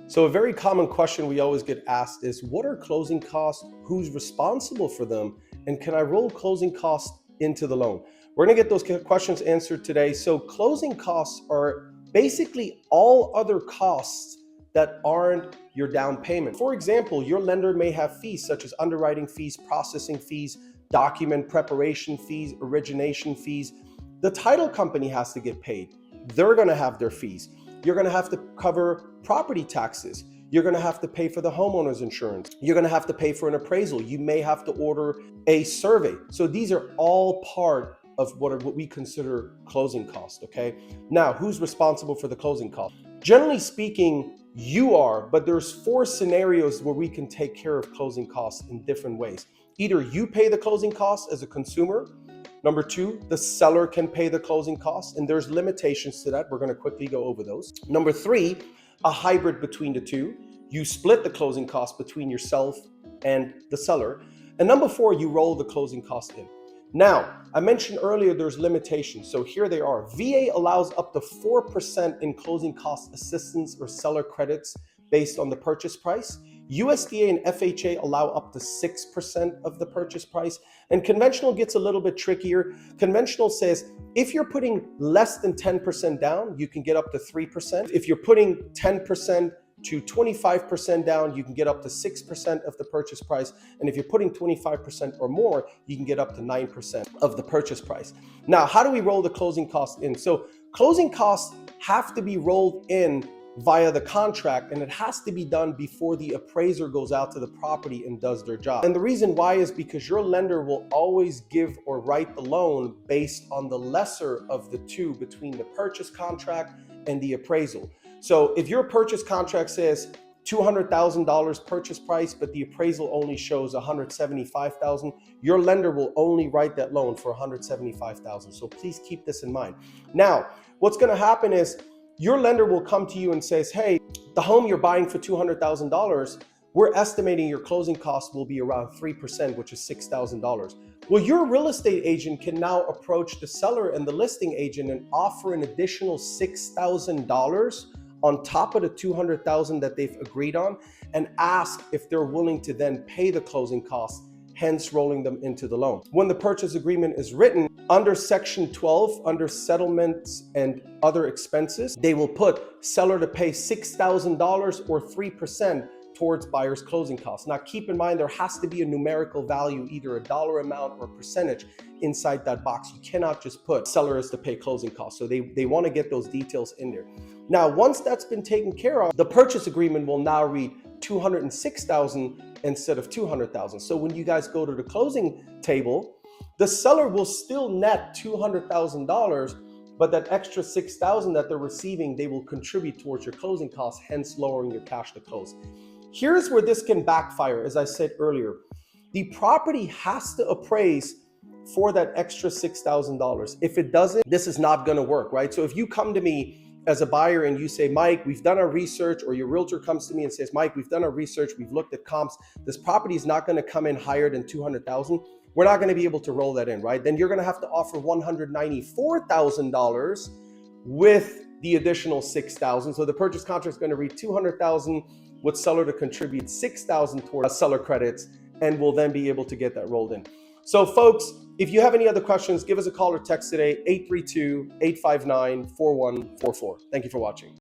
So a very common question we always get asked is, what are closing costs? Who's responsible for them? And can I roll closing costs into the loan? We're gonna get those questions answered today. So closing costs are basically all other costs that aren't your down payment. For example, your lender may have fees such as underwriting fees, processing fees, document preparation fees, origination fees. The title company has to get paid. They're gonna have their fees. You're gonna have to cover property taxes. You're gonna have to pay for the homeowner's insurance. You're gonna have to pay for an appraisal. You may have to order a survey. So these are all part of what we consider closing costs, okay? Now, who's responsible for the closing cost? Generally speaking, you are, but there's 4 scenarios where we can take care of closing costs in different ways. Either you pay the closing costs as a consumer. Number 2, the seller can pay the closing costs, and there's limitations to that. We're going to quickly go over those. Number 3, a hybrid between the two. You split the closing costs between yourself and the seller. And number 4, you roll the closing cost in. Now, I mentioned earlier there's limitations. So here they are. VA allows up to 4% in closing cost assistance or seller credits based on the purchase price. USDA and FHA allow up to 6% of the purchase price. And conventional gets a little bit trickier. Conventional says if you're putting less than 10% down, you can get up to 3%. If you're putting 10% to 25% down, you can get up to 6% of the purchase price. And if you're putting 25% or more, you can get up to 9% of the purchase price. Now, how do we roll the closing costs in? So closing costs have to be rolled in via the contract, and it has to be done before the appraiser goes out to the property and does their job. And the reason why is because your lender will always give or write the loan based on the lesser of the two between the purchase contract and the appraisal. So if your purchase contract says $200,000 purchase price, but the appraisal only shows $175,000, your lender will only write that loan for $175,000. So please keep this in mind. Now, what's going to happen is your lender will come to you and says, hey, the home you're buying for $200,000, we're estimating your closing costs will be around 3%, which is $6,000. Well, your real estate agent can now approach the seller and the listing agent and offer an additional $6,000 on top of the $200,000 that they've agreed on, and ask if they're willing to then pay the closing costs, hence rolling them into the loan. When the purchase agreement is written, under Section 12, under settlements and other expenses, they will put seller to pay $6,000 or 3% towards buyer's closing costs. Now keep in mind, there has to be a numerical value, either a dollar amount or percentage inside that box. You cannot just put seller is to pay closing costs. So they want to get those details in there. Now, once that's been taken care of, the purchase agreement will now read $206,000 instead of $200,000. So when you guys go to the closing table, the seller will still net $200,000, but that extra $6,000 that they're receiving, they will contribute towards your closing costs, hence lowering your cash to close. Here's where this can backfire. As I said earlier, the property has to appraise for that extra $6,000. If it doesn't, this is not going to work, right? So if you come to me as a buyer and you say, Mike, we've done our research, or your realtor comes to me and says, Mike, we've done our research, we've looked at comps, this property is not going to come in higher than $200,000. We're not going to be able to roll that in, right? Then you're going to have to offer $194,000 with the additional $6,000. So the purchase contract is going to read $200,000 with seller to contribute $6,000 towards seller credits, and we'll then be able to get that rolled in. So folks, if you have any other questions, give us a call or text today, 832-859-4144. Thank you for watching.